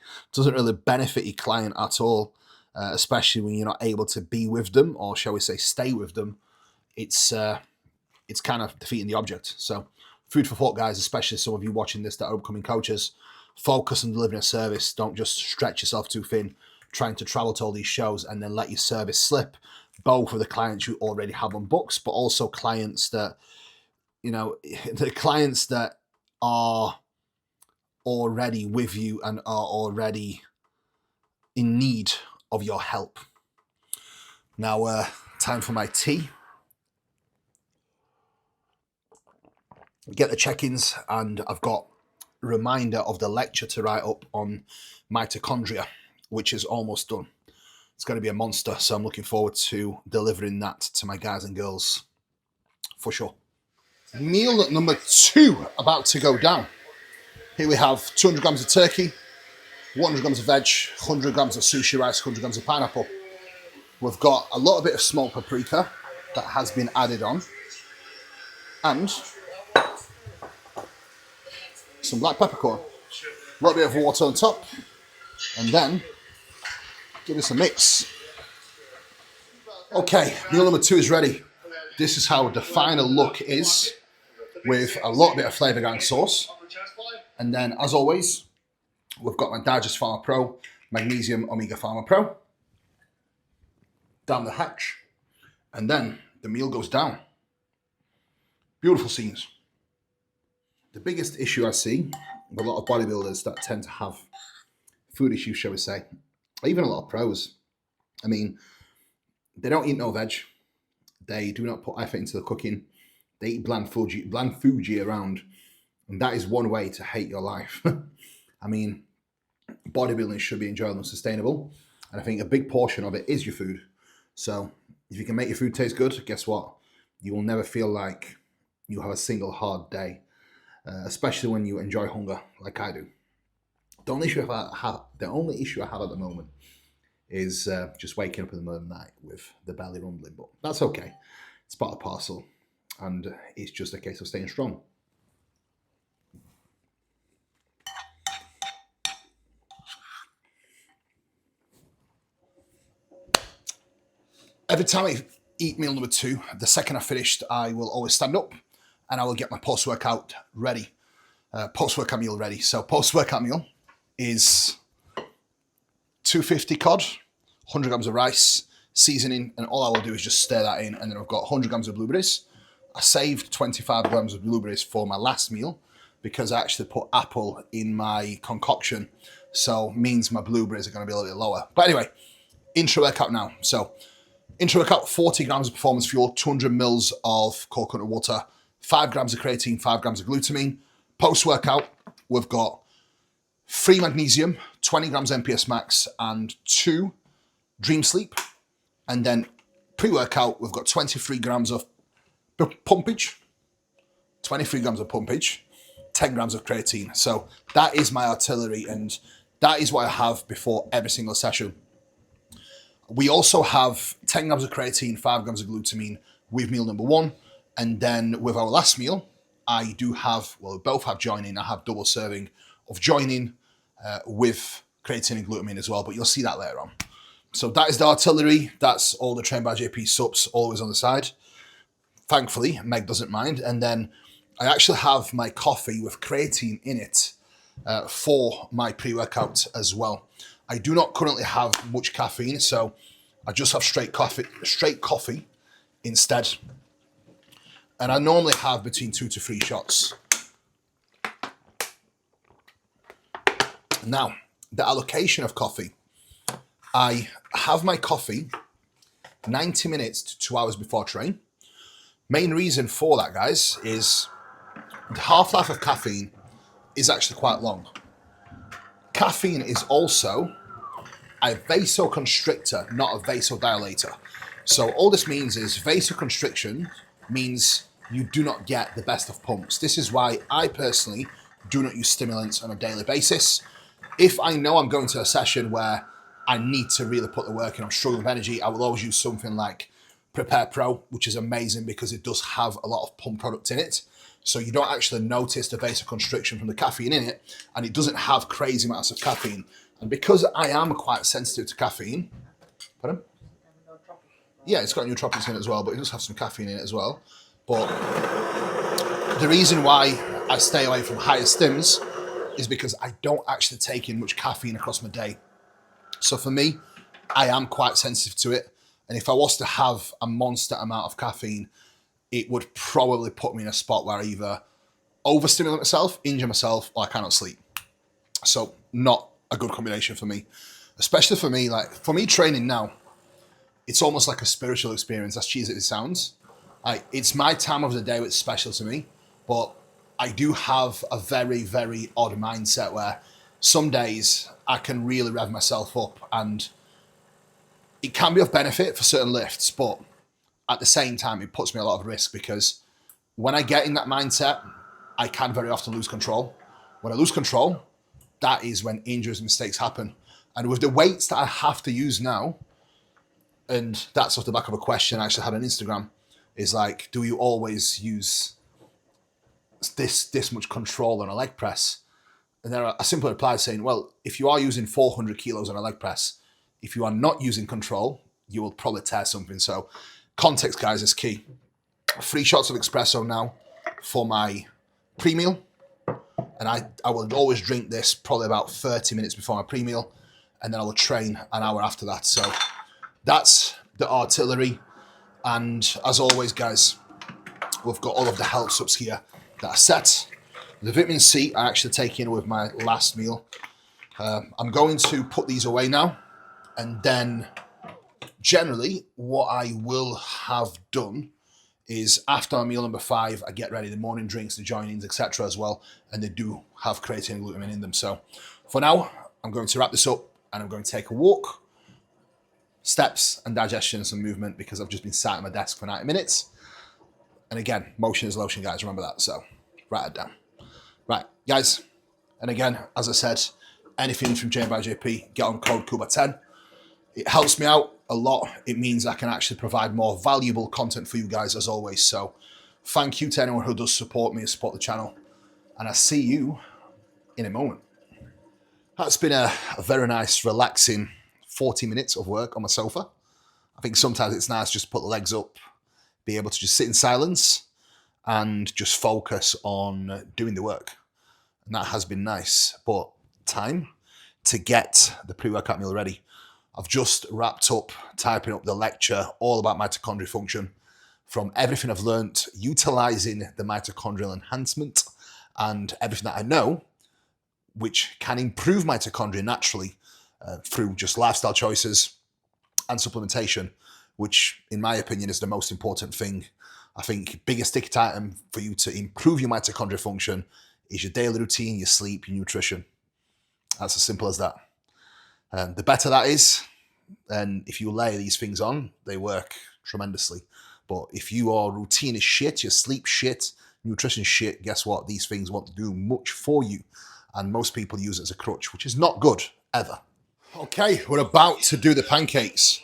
benefit your client at all, especially when you're not able to be with them, or shall we say stay with them. It's kind of defeating the object. So food for thought, guys, especially some of you watching this that are upcoming coaches. Focus on delivering a service. Don't just stretch yourself too thin trying to travel to all these shows and then let your service slip, both with the clients you already have on books, but also clients that, the clients that are already with you and are already in need of your help. Now, time for my tea. Get the check-ins, and I've got a reminder of the lecture to write up on mitochondria, which is almost done. It's going to be a monster, so I'm looking forward to delivering that to my guys and girls for sure. Meal number 2 about to go down. Here we have 200 grams of turkey, 100 grams of veg, 100 grams of sushi rice, 100 grams of pineapple. We've got a little bit of smoked paprika that has been added on, and some black peppercorn. A little bit of water on top, and then give this a mix. Okay, meal number 2 is ready. This is how the final look is, with a little bit of Flavor Gang sauce. And then, as always, we've got my Digest Pharma Pro, Magnesium Omega Pharma Pro. Down the hatch. And then the meal goes down. Beautiful scenes. The biggest issue I see with a lot of bodybuilders that tend to have food issues, shall we say, even a lot of pros. I mean, they don't eat no veg. They do not put effort into the cooking. They eat bland food year round. And that is one way to hate your life. I mean, bodybuilding should be enjoyable and sustainable. And I think a big portion of it is your food. So if you can make your food taste good, guess what? You will never feel like you have a single hard day, especially when you enjoy hunger like I do. The only issue I have at the moment is just waking up in the middle of the night with the belly rumbling. But that's okay. It's part of the parcel. And it's just a case of staying strong. Every time I eat meal number 2, the second I finished, I will always stand up and I will get my post-workout ready. Post-workout meal ready. So post-workout meal is 250 cod, 100 grams of rice, seasoning, and all I will do is just stir that in, and then I've got 100 grams of blueberries. I saved 25 grams of blueberries for my last meal because I actually put apple in my concoction, so means my blueberries are going to be a little bit lower. But anyway, intra-workout now. So intra-workout, 40 grams of performance fuel, 200 mils of coconut water, 5 grams of creatine, 5 grams of glutamine. Post-workout, we've got 3 magnesium, 20 grams MPS max, and 2 dream sleep. And then pre-workout, we've got 23 grams of pumpage, 23 grams of pumpage, 10 grams of creatine. So that is my artillery, and that is what I have before every single session. We also have 10 grams of creatine, 5 grams of glutamine with meal number 1. And then with our last meal, I do have, well, we both have joining. I have double serving of joining with creatine and glutamine as well, but you'll see that later on. So that is the artillery. That's all the Trained by JP subs always on the side. Thankfully, Meg doesn't mind. And then I actually have my coffee with creatine in it for my pre-workout as well. I do not currently have much caffeine, so I just have straight coffee instead. And I normally have between 2 to 3 shots. Now, the allocation of coffee. I have my coffee 90 minutes to 2 hours before train. Main reason for that, guys, is the half-life of caffeine is actually quite long. Caffeine is also a vasoconstrictor, not a vasodilator. So all this means is vasoconstriction means you do not get the best of pumps. This is why I personally do not use stimulants on a daily basis. If I know I'm going to a session where I need to really put the work in, I'm struggling with energy, I will always use something like Prepare Pro, which is amazing because it does have a lot of pump product in it. So you don't actually notice the vasoconstriction from the caffeine in it, and it doesn't have crazy amounts of caffeine. And because I am quite sensitive to caffeine, pardon? Yeah, it's got nootropics in it as well, but it does have some caffeine in it as well. But the reason why I stay away from higher stims is because I don't actually take in much caffeine across my day. So for me, I am quite sensitive to it. And if I was to have a monster amount of caffeine, it would probably put me in a spot where I either overstimulate myself, injure myself, or I cannot sleep. So not a good combination for me. Especially for me, like for me training now, it's almost like a spiritual experience, as cheesy as it sounds. It's my time of the day that's special to me, but I do have a very, very odd mindset where some days I can really rev myself up, and it can be of benefit for certain lifts, but at the same time, it puts me at a lot of risk because when I get in that mindset, I can very often lose control. When I lose control, that is when injuries and mistakes happen. And with the weights that I have to use now, and that's off the back of a question I actually had on Instagram, is like, do you always use this much control on a leg press? And there a simple reply saying, well, if you are using 400 kilos on a leg press, if you are not using control, you will probably tear something. So context, guys, is key. 3 shots of espresso now for my pre-meal. And I will always drink this probably about 30 minutes before my pre-meal. And then I will train an hour after that. So that's the artillery. And as always, guys, we've got all of the health subs here that are set. The vitamin C I actually take in with my last meal. I'm going to put these away now And then generally what I will have done is after my meal number 5, I get ready the morning drinks, the joinings, etc. as well. And they do have creatine and glutamine in them. So for now, I'm going to wrap this up and I'm going to take a walk, steps and digestion and some movement because I've just been sat at my desk for 90 minutes. And again, motion is lotion, guys. Remember that. So write it down. Right, guys. And again, as I said, anything from J by JP, get on code KUBA10. It helps me out a lot. It means I can actually provide more valuable content for you guys as always. So thank you to anyone who does support me and support the channel. And I see you in a moment. That's been a very nice, relaxing 40 minutes of work on my sofa. I think sometimes it's nice just to put the legs up, be able to just sit in silence and just focus on doing the work. And that has been nice. But time to get the pre-workout meal ready. I've just wrapped up typing up the lecture all about mitochondrial function from everything I've learned utilizing the mitochondrial enhancement and everything that I know, which can improve mitochondria naturally through just lifestyle choices and supplementation, which in my opinion is the most important thing. I think biggest ticket item for you to improve your mitochondrial function is your daily routine, your sleep, your nutrition. That's as simple as that. The better that is, and if you layer these things on, they work tremendously. But if your routine is shit, your sleep shit, nutrition shit, guess what? These things won't do much for you. And most people use it as a crutch, which is not good, ever. Okay, we're about to do the pancakes.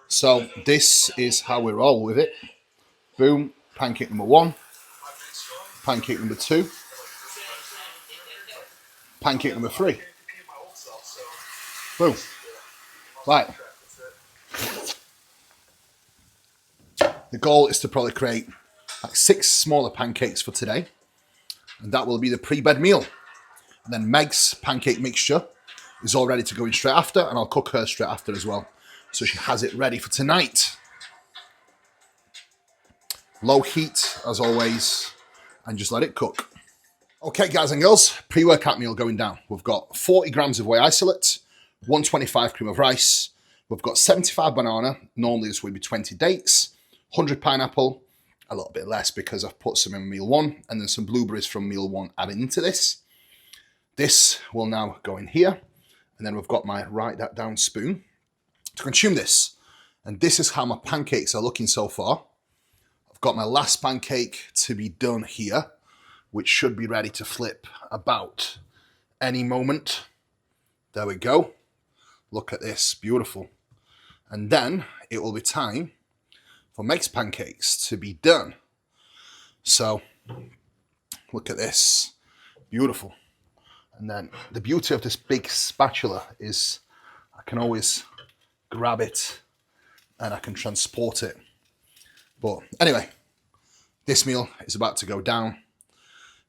So this is how we roll with it. Boom, pancake number 1, pancake number 2, pancake number 3. Boom. Right. The goal is to probably create like 6 smaller pancakes for today. And that will be the pre-bed meal. And then Meg's pancake mixture is all ready to go in straight after. And I'll cook her straight after as well. So she has it ready for tonight. Low heat, as always. And just let it cook. Okay, guys and girls. Pre-workout meal going down. We've got 40 grams of whey isolate. 125 cream of rice. We've got 75 banana. Normally this would be 20 dates. 100 pineapple. A little bit less because I've put some in meal 1. And then some blueberries from meal 1 added into this. This will now go in here. And then we've got my write that down spoon to consume this. And this is how my pancakes are looking so far. I've got my last pancake to be done here, which should be ready to flip about any moment. There we go. Look at this, beautiful. And then it will be time for Meg's pancakes to be done. So look at this, beautiful. And then the beauty of this big spatula is I can always grab it and I can transport it. But anyway, this meal is about to go down.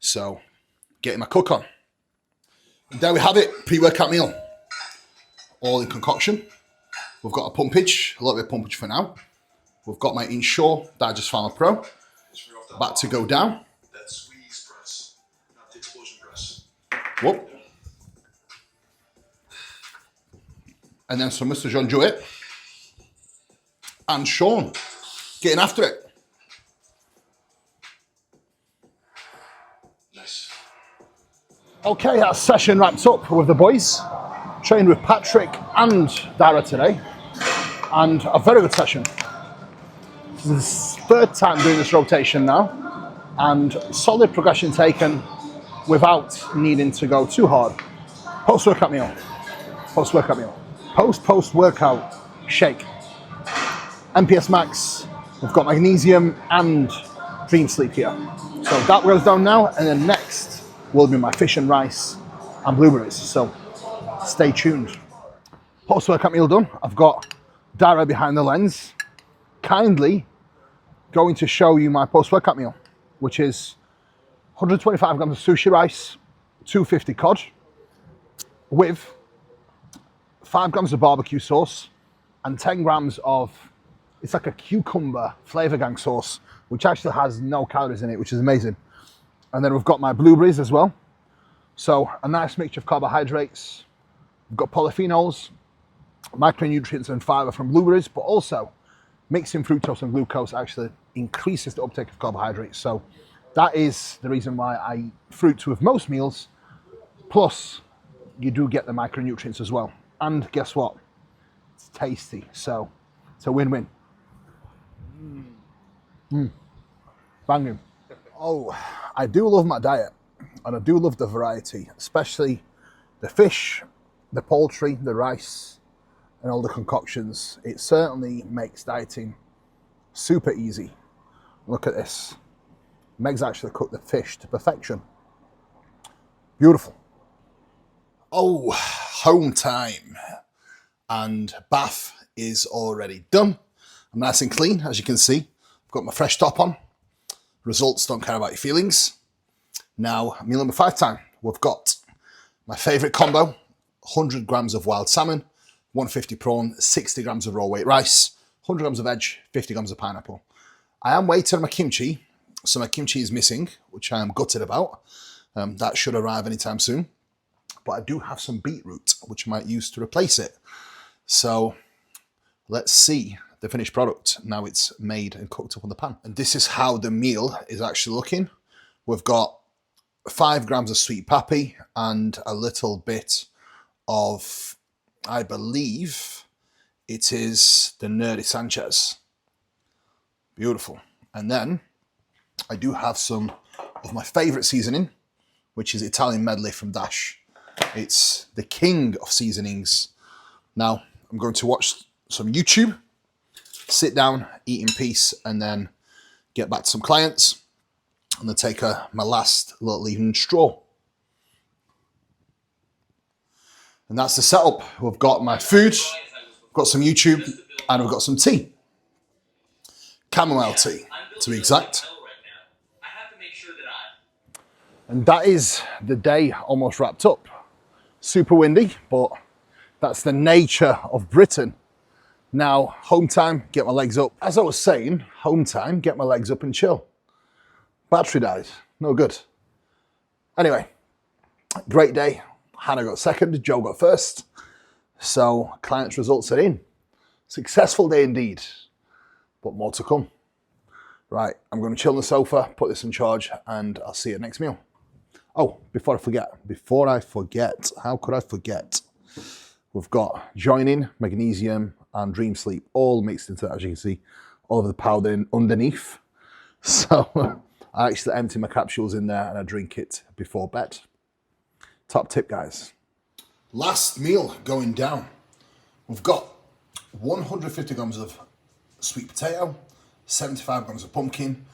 So getting my cook on. And there we have it, pre-workout meal. All in concoction. We've got a pumpage, a little bit of pumpage for now. We've got my Ensure Digest Pharma Pro. About to go down. That squeeze press, not the explosion press. Whoop. And then some Mr. John Jewett. And Sean getting after it. Nice. Okay, that session wrapped up with the boys. Trained with Patrick and Dara today. And a very good session. This is the 3rd time doing this rotation now. And solid progression taken without needing to go too hard. Post-workout meal. Post-workout meal. Post-workout shake. MPS Max. We've got magnesium and dream sleep here. So that goes down now. And then next will be my fish and rice and blueberries. So stay tuned. Post-workout meal done. I've got Dara behind the lens, kindly going to show you my post-workout meal, which is 125 grams of sushi rice, 250 cod, with 5 grams of barbecue sauce and 10 grams of, it's like a cucumber flavor gang sauce, which actually has no calories in it, which is amazing. And then we've got my blueberries as well. So a nice mixture of carbohydrates. We've got polyphenols, micronutrients and fiber from blueberries, but also mixing fructose and glucose actually increases the uptake of carbohydrates. So that is the reason why I eat fruits with most meals. Plus, you do get the micronutrients as well. And guess what? It's tasty. So it's a win-win. Banging. Oh, I do love my diet. And I do love the variety, especially the fish, the poultry, the rice, and all the concoctions. It certainly makes dieting super easy. Look at this. Meg's actually cooked the fish to perfection. Beautiful. Oh, home time. And bath is already done. I'm nice and clean, as you can see. I've got my fresh top on. Results don't care about your feelings. Now, meal number 5 time. We've got my favourite combo, 100 grams of wild salmon, 150 prawn, 60 grams of raw weight rice, 100 grams of veg, 50 grams of pineapple. I am waiting on my kimchi, so my kimchi is missing, which I am gutted about. That should arrive anytime soon. But I do have some beetroot, which I might use to replace it. So let's see the finished product now it's made and cooked up on the pan. And this is how the meal is actually looking. We've got 5 grams of sweet pappy and a little bit of, I believe it is the Nerdy Sanchez. Beautiful. And then I do have some of my favorite seasoning, which is Italian medley from Dash. It's the king of seasonings. Now I'm going to watch some YouTube, sit down, eat in peace, and then get back to some clients. And then take my last little evening stroll. And that's the setup. We've got my food, we've got some YouTube, and we've got some tea. Chamomile tea, to be exact. And that is the day almost wrapped up. Super windy, but that's the nature of Britain. Now, home time, get my legs up. As I was saying, home time, get my legs up and chill. Battery died, no good. Anyway, great day. Hannah got second, Joe got first. So clients' results are in. Successful day indeed, but more to come. Right, I'm going to chill on the sofa, put this in charge, and I'll see you at next meal. Oh, before I forget, how could I forget? We've got joining, magnesium, and dream sleep all mixed into that, as you can see, all of the powder underneath. So I actually empty my capsules in there and I drink it before bed. Top tip, guys. Last meal going down. We've got 150 grams of sweet potato, 75 grams of pumpkin,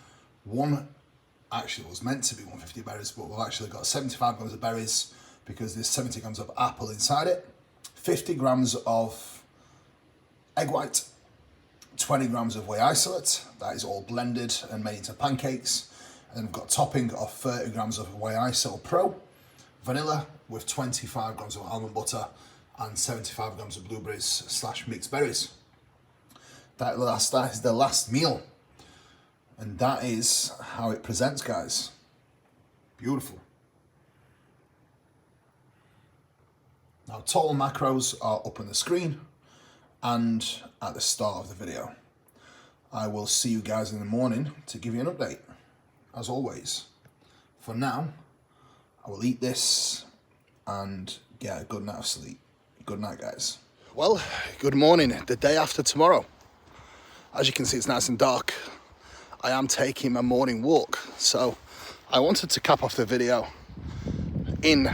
actually it was meant to be 150 berries, but we've actually got 75 grams of berries because there's 70 grams of apple inside it, 50 grams of egg white, 20 grams of whey isolate, that is all blended and made into pancakes. And then we've got a topping of 30 grams of whey isolate pro, vanilla with 25 grams of almond butter and 75 grams of blueberries / mixed berries. That is the last meal. And that is how it presents, guys. Beautiful. Now, total macros are up on the screen and at the start of the video. I will see you guys in the morning to give you an update, as always. For now, I will eat this and get a good night of sleep. Good night, guys. Well, good morning, the day after tomorrow. As you can see, it's nice and dark. I am taking my morning walk, so I wanted to cap off the video in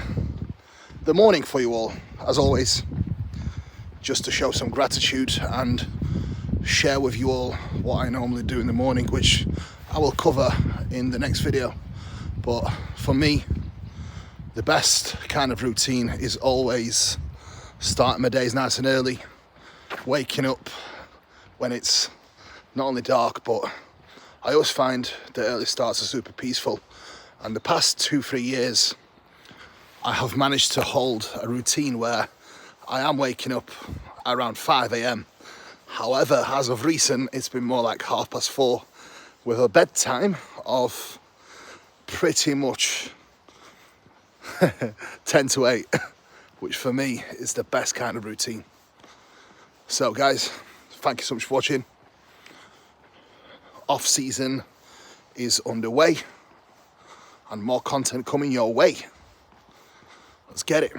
the morning for you all, as always, just to show some gratitude and share with you all what I normally do in the morning, which I will cover in the next video. But for me, the best kind of routine is always starting my days nice and early, waking up when it's not only dark, but I always find the early starts are super peaceful. And the past 2-3 years, I have managed to hold a routine where I am waking up around 5 a.m. However, as of recent, it's been more like 4:30 with a bedtime of pretty much 10 to 8, which for me is the best kind of routine. So guys, thank you so much for watching. Off season is underway and more content coming your way. Let's get it.